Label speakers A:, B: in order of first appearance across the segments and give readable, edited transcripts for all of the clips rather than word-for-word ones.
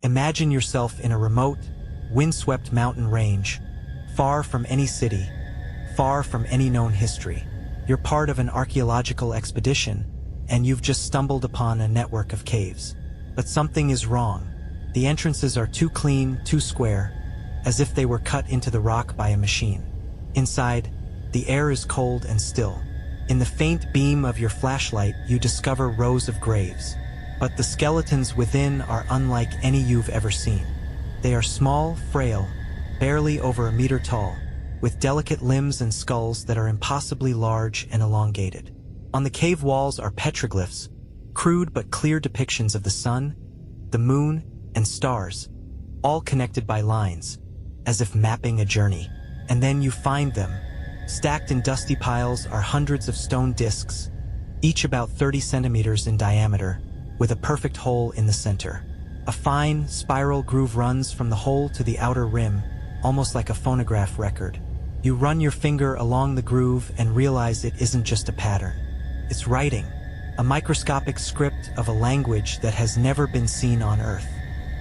A: Imagine yourself in a remote, windswept mountain range, far from any city, far from any known history. You're part of an archaeological expedition, and you've just stumbled upon a network of caves. But something is wrong. The entrances are too clean, too square, as if they were cut into the rock by a machine. Inside, the air is cold and still. In the faint beam of your flashlight, you discover rows of graves. But the skeletons within are unlike any you've ever seen. They are small, frail, barely over a meter tall, with delicate limbs and skulls that are impossibly large and elongated. On the cave walls are petroglyphs, crude but clear depictions of the sun, the moon, and stars, all connected by lines, as if mapping a journey. And then you find them. Stacked in dusty piles are hundreds of stone discs, each about 30 centimeters in diameter, with a perfect hole in the center. A fine, spiral groove runs from the hole to the outer rim, almost like a phonograph record. You run your finger along the groove and realize it isn't just a pattern. It's writing, a microscopic script of a language that has never been seen on Earth.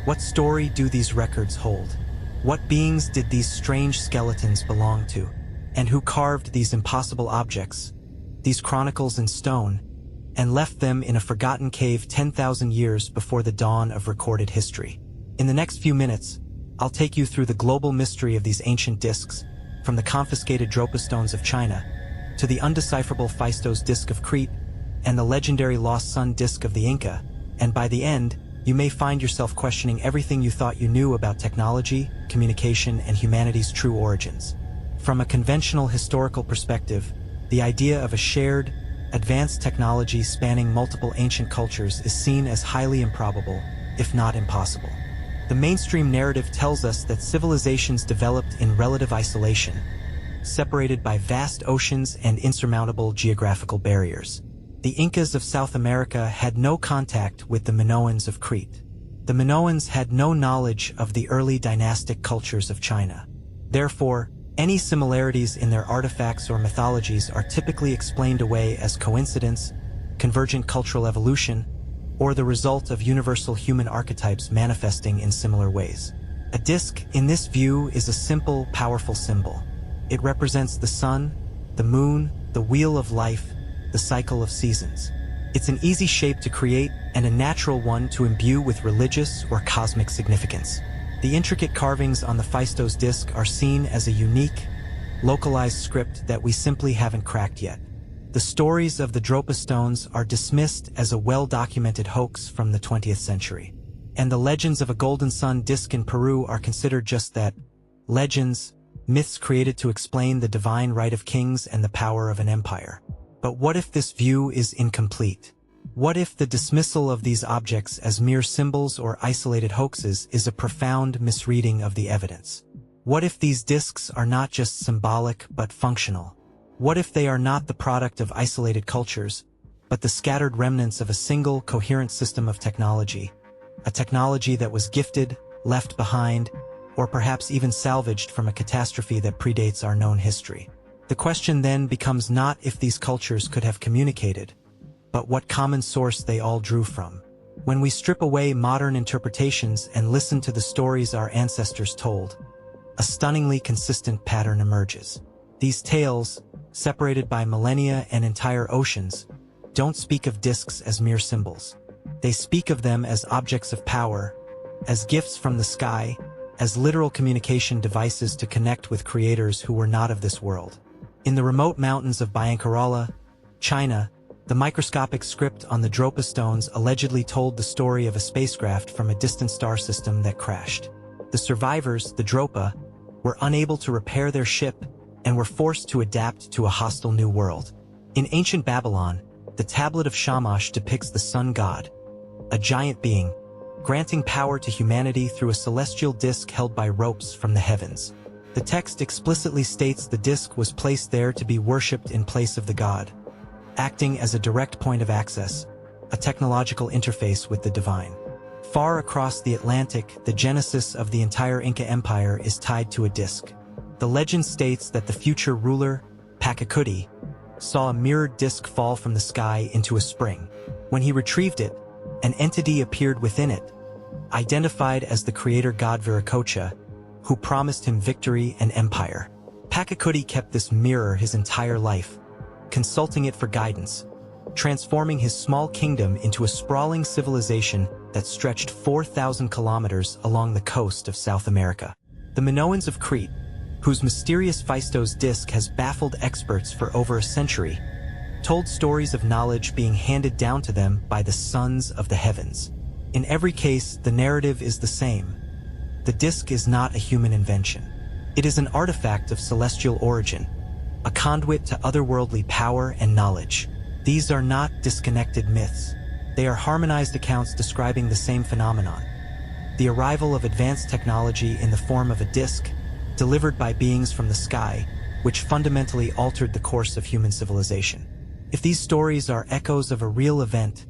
A: What story do these records hold? What beings did these strange skeletons belong to? And who carved these impossible objects, these chronicles in stone, and left them in a forgotten cave 10,000 years before the dawn of recorded history? In the next few minutes, I'll take you through the global mystery of these ancient discs, from the confiscated Dropa stones of China, to the undecipherable Phaistos disc of Crete, and the legendary lost sun disc of the Inca, and by the end, you may find yourself questioning everything you thought you knew about technology, communication, and humanity's true origins. From a conventional historical perspective, the idea of a shared, advanced technology spanning multiple ancient cultures is seen as highly improbable, if not impossible. The mainstream narrative tells us that civilizations developed in relative isolation, separated by vast oceans and insurmountable geographical barriers. The Incas of South America had no contact with the Minoans of Crete. The Minoans had no knowledge of the early dynastic cultures of China. Therefore, any similarities in their artifacts or mythologies are typically explained away as coincidence, convergent cultural evolution, or the result of universal human archetypes manifesting in similar ways. A disc, in this view, is a simple, powerful symbol. It represents the sun, the moon, the wheel of life, the cycle of seasons. It's an easy shape to create and a natural one to imbue with religious or cosmic significance. The intricate carvings on the Phaistos disc are seen as a unique, localized script that we simply haven't cracked yet. The stories of the Dropa stones are dismissed as a well-documented hoax from the 20th century. And the legends of a golden sun disc in Peru are considered just that, legends, myths created to explain the divine right of kings and the power of an empire. But what if this view is incomplete? What if the dismissal of these objects as mere symbols or isolated hoaxes is a profound misreading of the evidence? What if these discs are not just symbolic but functional? What if they are not the product of isolated cultures, but the scattered remnants of a single, coherent system of technology? A technology that was gifted, left behind, or perhaps even salvaged from a catastrophe that predates our known history. The question then becomes not if these cultures could have communicated, but what common source they all drew from. When we strip away modern interpretations and listen to the stories our ancestors told, a stunningly consistent pattern emerges. These tales, separated by millennia and entire oceans, don't speak of discs as mere symbols. They speak of them as objects of power, as gifts from the sky, as literal communication devices to connect with creators who were not of this world. In the remote mountains of Biancarala, China, the microscopic script on the Dropa stones allegedly told the story of a spacecraft from a distant star system that crashed. The survivors, the Dropa, were unable to repair their ship and were forced to adapt to a hostile new world. In ancient Babylon, the tablet of Shamash depicts the sun god, a giant being, granting power to humanity through a celestial disk held by ropes from the heavens. The text explicitly states the disk was placed there to be worshipped in place of the god, acting as a direct point of access, a technological interface with the divine. Far across the Atlantic, the genesis of the entire Inca Empire is tied to a disk. The legend states that the future ruler, Pachacuti, saw a mirrored disk fall from the sky into a spring. When he retrieved it, an entity appeared within it, identified as the creator god Viracocha, who promised him victory and empire. Pachacuti kept this mirror his entire life, consulting it for guidance, transforming his small kingdom into a sprawling civilization that stretched 4,000 kilometers along the coast of South America. The Minoans of Crete, whose mysterious Phaistos disk has baffled experts for over a century, told stories of knowledge being handed down to them by the sons of the heavens. In every case, the narrative is the same. The disk is not a human invention. It is an artifact of celestial origin, a conduit to otherworldly power and knowledge. These are not disconnected myths. They are harmonized accounts describing the same phenomenon: the arrival of advanced technology in the form of a disk, delivered by beings from the sky, which fundamentally altered the course of human civilization. If these stories are echoes of a real event,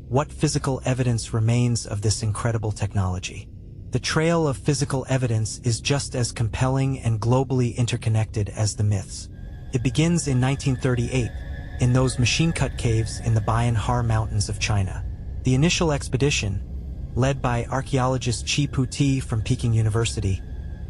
A: what physical evidence remains of this incredible technology? The trail of physical evidence is just as compelling and globally interconnected as the myths. It begins in 1938, in those machine-cut caves in the Bayan Har Mountains of China. The initial expedition, led by archaeologist Chi Puti from Peking University,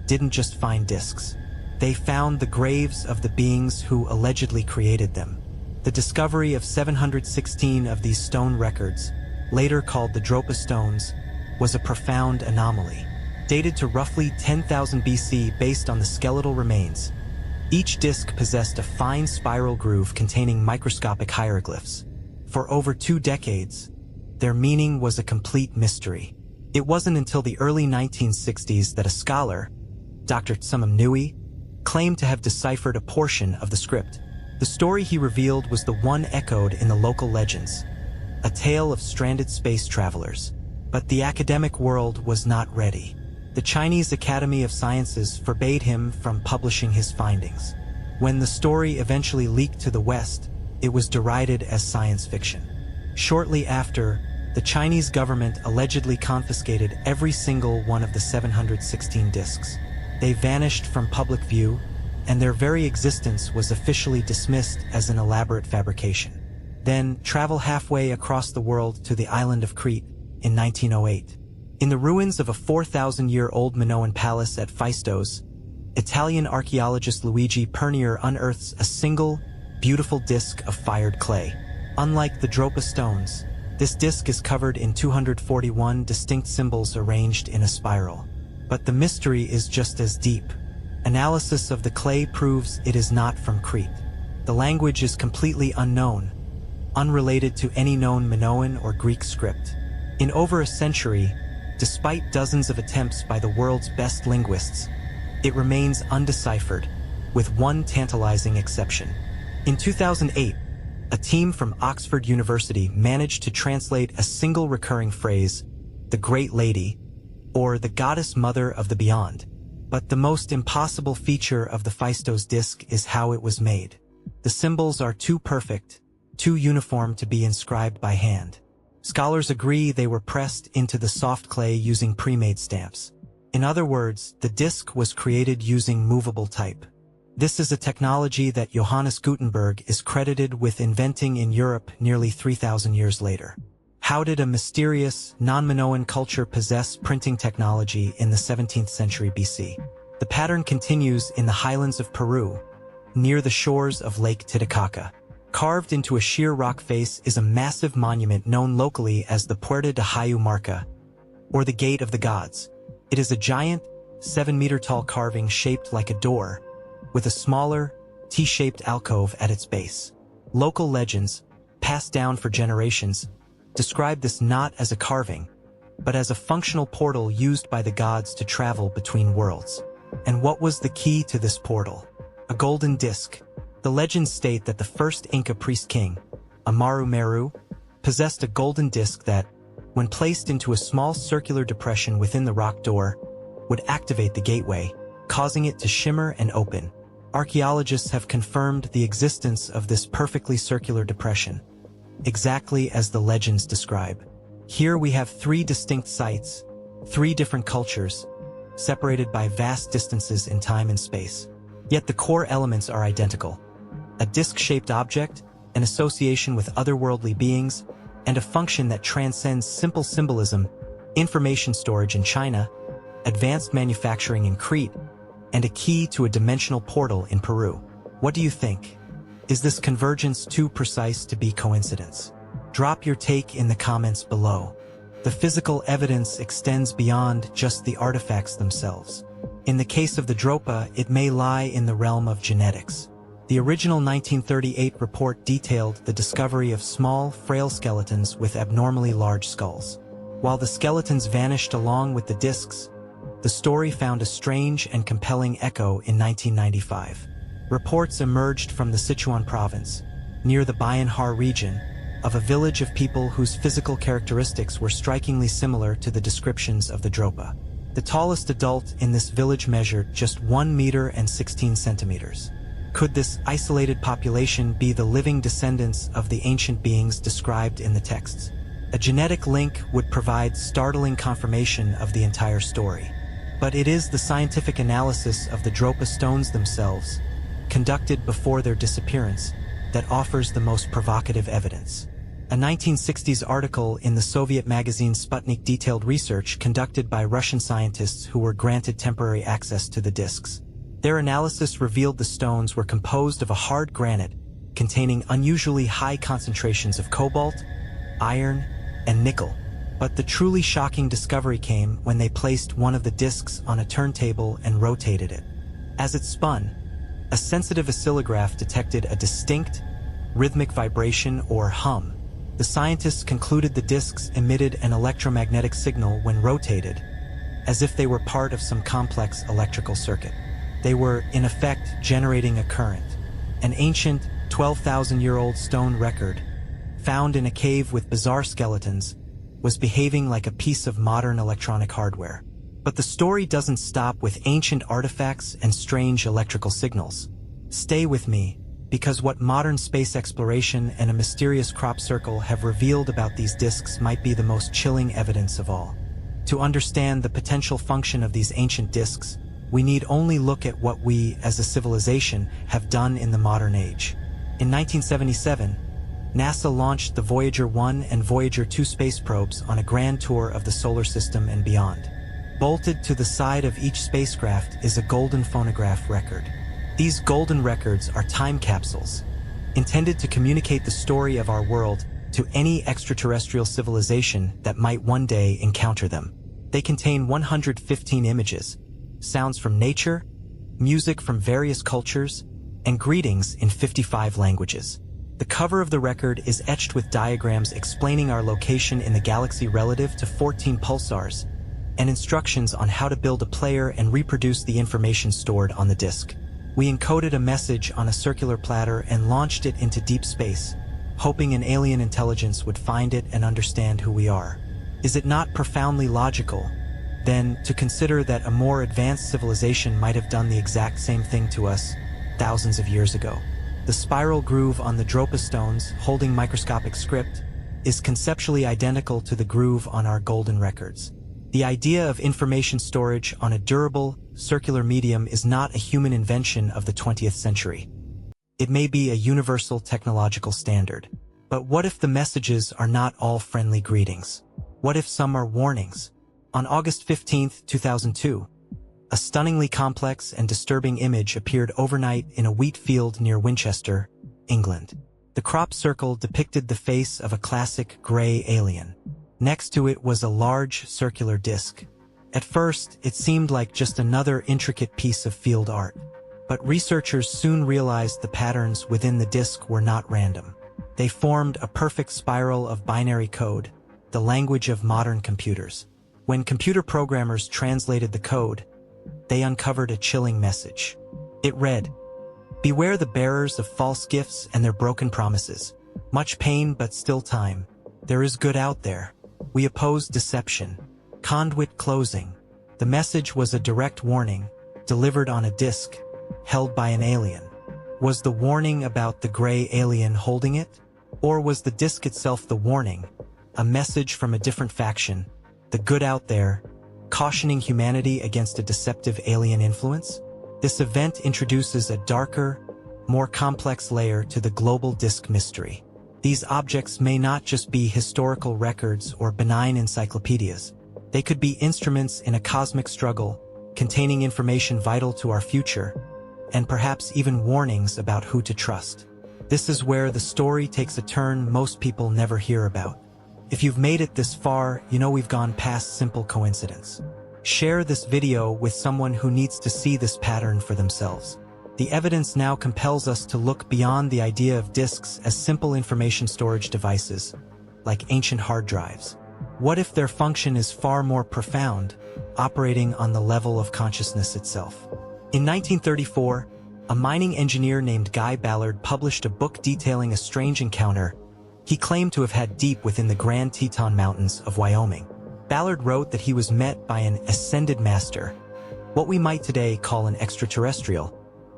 A: didn't just find disks. They found the graves of the beings who allegedly created them. The discovery of 716 of these stone records, later called the Dropa stones, was a profound anomaly. Dated to roughly 10,000 BC based on the skeletal remains, each disc possessed a fine spiral groove containing microscopic hieroglyphs. For over 2 decades, their meaning was a complete mystery. It wasn't until the early 1960s that a scholar, Dr. Tsumam Nui, claimed to have deciphered a portion of the script. The story he revealed was the one echoed in the local legends, a tale of stranded space travelers. But the academic world was not ready. The Chinese Academy of Sciences forbade him from publishing his findings. When the story eventually leaked to the West, it was derided as science fiction. Shortly after, the Chinese government allegedly confiscated every single one of the 716 discs. They vanished from public view, and their very existence was officially dismissed as an elaborate fabrication. Then, travel halfway across the world to the island of Crete in 1908. In the ruins of a 4,000-year-old Minoan palace at Phaistos, Italian archaeologist Luigi Pernier unearths a single, beautiful disc of fired clay. Unlike the Dropa stones, this disc is covered in 241 distinct symbols arranged in a spiral. But the mystery is just as deep. Analysis of the clay proves it is not from Crete. The language is completely unknown, unrelated to any known Minoan or Greek script. In over a century, despite dozens of attempts by the world's best linguists, it remains undeciphered, with one tantalizing exception. In 2008, a team from Oxford University managed to translate a single recurring phrase, the Great Lady, or the Goddess Mother of the Beyond. But the most impossible feature of the Phaistos disc is how it was made. The symbols are too perfect, too uniform to be inscribed by hand. Scholars agree they were pressed into the soft clay using pre-made stamps. In other words, the disc was created using movable type. This is a technology that Johannes Gutenberg is credited with inventing in Europe nearly 3,000 years later. How did a mysterious, non-Minoan culture possess printing technology in the 17th century BC? The pattern continues in the highlands of Peru, near the shores of Lake Titicaca. Carved into a sheer rock face is a massive monument known locally as the Puerta de Hayu Marca, or the Gate of the Gods. It is a giant, 7-meter-tall carving shaped like a door, with a smaller, T-shaped alcove at its base. Local legends, passed down for generations, describe this not as a carving, but as a functional portal used by the gods to travel between worlds. And what was the key to this portal? A golden disc. The legends state that the first Inca priest king, Amaru Meru, possessed a golden disc that, when placed into a small circular depression within the rock door, would activate the gateway, causing it to shimmer and open. Archaeologists have confirmed the existence of this perfectly circular depression, exactly as the legends describe. Here we have 3 distinct sites, 3 different cultures, separated by vast distances in time and space. Yet the core elements are identical: a disc-shaped object, an association with otherworldly beings, and a function that transcends simple symbolism information storage in China, advanced manufacturing in Crete, and a key to a dimensional portal in Peru. What do you think? Is this convergence too precise to be coincidence? Drop your take in the comments below. The physical evidence extends beyond just the artifacts themselves. In the case of the Dropa, it may lie in the realm of genetics. The original 1938 report detailed the discovery of small, frail skeletons with abnormally large skulls. While the skeletons vanished along with the discs, the story found a strange and compelling echo in 1995. Reports emerged from the Sichuan province, near the Bayanhar region, of a village of people whose physical characteristics were strikingly similar to the descriptions of the Dropa. The tallest adult in this village measured just 1 meter and 16 centimeters. Could this isolated population be the living descendants of the ancient beings described in the texts? A genetic link would provide startling confirmation of the entire story. But it is the scientific analysis of the Dropa stones themselves, conducted before their disappearance, that offers the most provocative evidence. A 1960s article in the Soviet magazine Sputnik detailed research conducted by Russian scientists who were granted temporary access to the discs. Their analysis revealed the stones were composed of a hard granite containing unusually high concentrations of cobalt, iron, and nickel. But the truly shocking discovery came when they placed one of the discs on a turntable and rotated it. As it spun, a sensitive oscillograph detected a distinct, rhythmic vibration or hum. The scientists concluded the discs emitted an electromagnetic signal when rotated, as if they were part of some complex electrical circuit. They were, in effect, generating a current. An ancient, 12,000-year-old stone record, found in a cave with bizarre skeletons, was behaving like a piece of modern electronic hardware. But the story doesn't stop with ancient artifacts and strange electrical signals. Stay with me, because what modern space exploration and a mysterious crop circle have revealed about these disks might be the most chilling evidence of all. To understand the potential function of these ancient disks, we need only look at what we, as a civilization, have done in the modern age. In 1977, NASA launched the Voyager 1 and Voyager 2 space probes on a grand tour of the solar system and beyond. Bolted to the side of each spacecraft is a golden phonograph record. These golden records are time capsules, intended to communicate the story of our world to any extraterrestrial civilization that might one day encounter them. They contain 115 images, sounds from nature, music from various cultures, and greetings in 55 languages. The cover of the record is etched with diagrams explaining our location in the galaxy relative to 14 pulsars, and instructions on how to build a player and reproduce the information stored on the disk. We encoded a message on a circular platter and launched it into deep space, hoping an alien intelligence would find it and understand who we are. Is it not profoundly logical, then, to consider that a more advanced civilization might have done the exact same thing to us thousands of years ago? The spiral groove on the Dropa stones, holding microscopic script, is conceptually identical to the groove on our golden records. The idea of information storage on a durable, circular medium is not a human invention of the 20th century. It may be a universal technological standard. But what if the messages are not all friendly greetings? What if some are warnings? On August 15, 2002, a stunningly complex and disturbing image appeared overnight in a wheat field near Winchester, England. The crop circle depicted the face of a classic gray alien. Next to it was a large circular disc. At first, it seemed like just another intricate piece of field art. But researchers soon realized the patterns within the disc were not random. They formed a perfect spiral of binary code, the language of modern computers. When computer programmers translated the code, they uncovered a chilling message. It read, "Beware the bearers of false gifts and their broken promises. Much pain but still time. There is good out there. We oppose deception. Conduit closing." The message was a direct warning, delivered on a disc, held by an alien. Was the warning about the gray alien holding it? Or was the disc itself the warning, a message from a different faction, the good out there, cautioning humanity against a deceptive alien influence? This event introduces a darker, more complex layer to the global disc mystery. These objects may not just be historical records or benign encyclopedias. They could be instruments in a cosmic struggle, containing information vital to our future, and perhaps even warnings about who to trust. This is where the story takes a turn most people never hear about. If you've made it this far, you know we've gone past simple coincidence. Share this video with someone who needs to see this pattern for themselves. The evidence now compels us to look beyond the idea of disks as simple information storage devices, like ancient hard drives. What if their function is far more profound, operating on the level of consciousness itself? In 1934, a mining engineer named Guy Ballard published a book detailing a strange encounter he claimed to have had deep within the Grand Teton Mountains of Wyoming. Ballard wrote that he was met by an ascended master, what we might today call an extraterrestrial,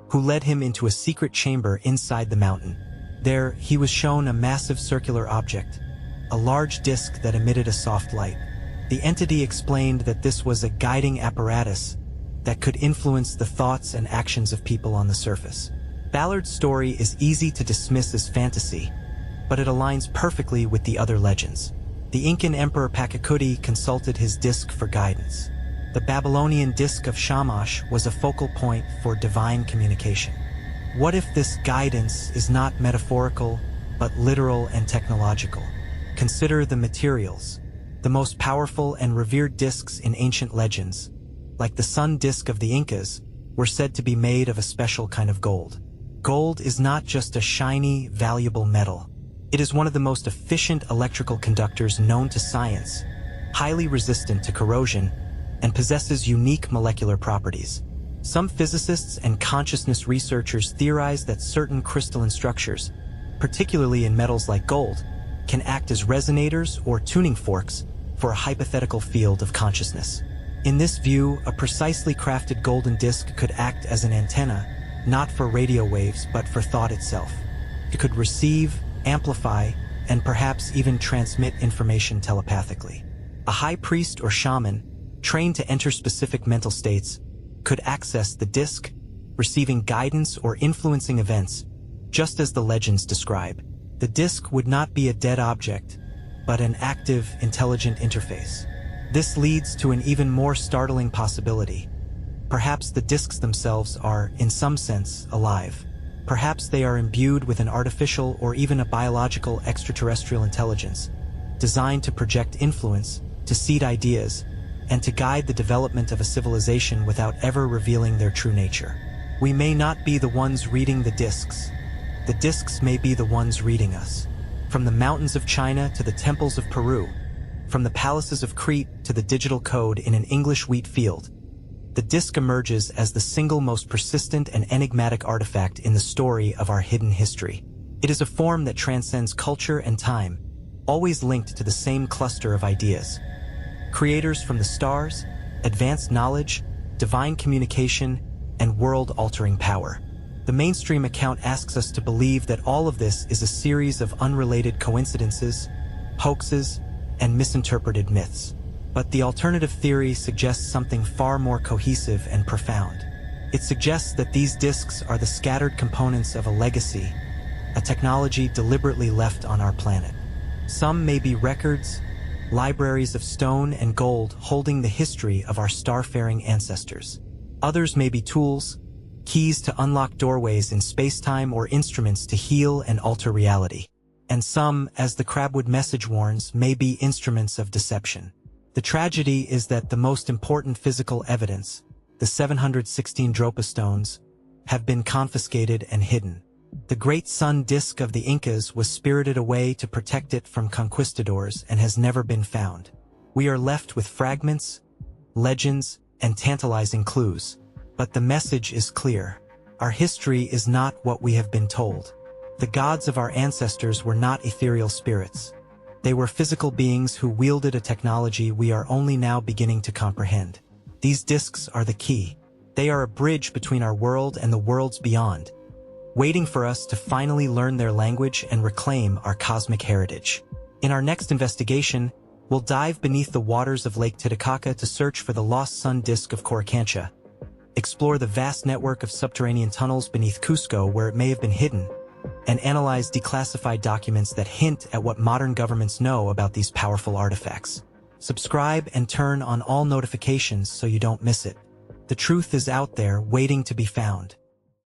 A: who led him into a secret chamber inside the mountain. There, he was shown a massive circular object, a large disk that emitted a soft light. The entity explained that this was a guiding apparatus that could influence the thoughts and actions of people on the surface. Ballard's story is easy to dismiss as fantasy, but it aligns perfectly with the other legends. The Incan Emperor Pachacuti consulted his disk for guidance. The Babylonian disk of Shamash was a focal point for divine communication. What if this guidance is not metaphorical, but literal and technological? Consider the materials. The most powerful and revered disks in ancient legends, like the sun disk of the Incas, were said to be made of a special kind of gold. Gold is not just a shiny, valuable metal. It is one of the most efficient electrical conductors known to science, highly resistant to corrosion, and possesses unique molecular properties. Some physicists and consciousness researchers theorize that certain crystalline structures, particularly in metals like gold, can act as resonators or tuning forks for a hypothetical field of consciousness. In this view, a precisely crafted golden disc could act as an antenna, not for radio waves but for thought itself. It could receive, amplify, and perhaps even transmit information telepathically. A high priest or shaman, trained to enter specific mental states, could access the disc, receiving guidance or influencing events, just as the legends describe. The disc would not be a dead object, but an active, intelligent interface. This leads to an even more startling possibility. Perhaps the discs themselves are, in some sense, alive. Perhaps they are imbued with an artificial or even a biological extraterrestrial intelligence, designed to project influence, to seed ideas, and to guide the development of a civilization without ever revealing their true nature. We may not be the ones reading the discs. The discs may be the ones reading us. From the mountains of China to the temples of Peru, from the palaces of Crete to the digital code in an English wheat field, the disc emerges as the single most persistent and enigmatic artifact in the story of our hidden history. It is a form that transcends culture and time, always linked to the same cluster of ideas. Creators from the stars, advanced knowledge, divine communication, and world-altering power. The mainstream account asks us to believe that all of this is a series of unrelated coincidences, hoaxes, and misinterpreted myths. But the alternative theory suggests something far more cohesive and profound. It suggests that these discs are the scattered components of a legacy, a technology deliberately left on our planet. Some may be records, libraries of stone and gold holding the history of our starfaring ancestors. Others may be tools, keys to unlock doorways in space-time, or instruments to heal and alter reality. And some, as the Crabwood message warns, may be instruments of deception. The tragedy is that the most important physical evidence, the 716 Dropa stones, have been confiscated and hidden. The great sun disk of the Incas was spirited away to protect it from conquistadors and has never been found. We are left with fragments, legends, and tantalizing clues. But the message is clear. Our history is not what we have been told. The gods of our ancestors were not ethereal spirits. They were physical beings who wielded a technology we are only now beginning to comprehend. These discs are the key. They are a bridge between our world and the worlds beyond, waiting for us to finally learn their language and reclaim our cosmic heritage. In our next investigation, we'll dive beneath the waters of Lake Titicaca to search for the lost sun disk of Coricancha, explore the vast network of subterranean tunnels beneath Cusco where it may have been hidden, and analyze declassified documents that hint at what modern governments know about these powerful artifacts. Subscribe and turn on all notifications so you don't miss it. The truth is out there waiting to be found.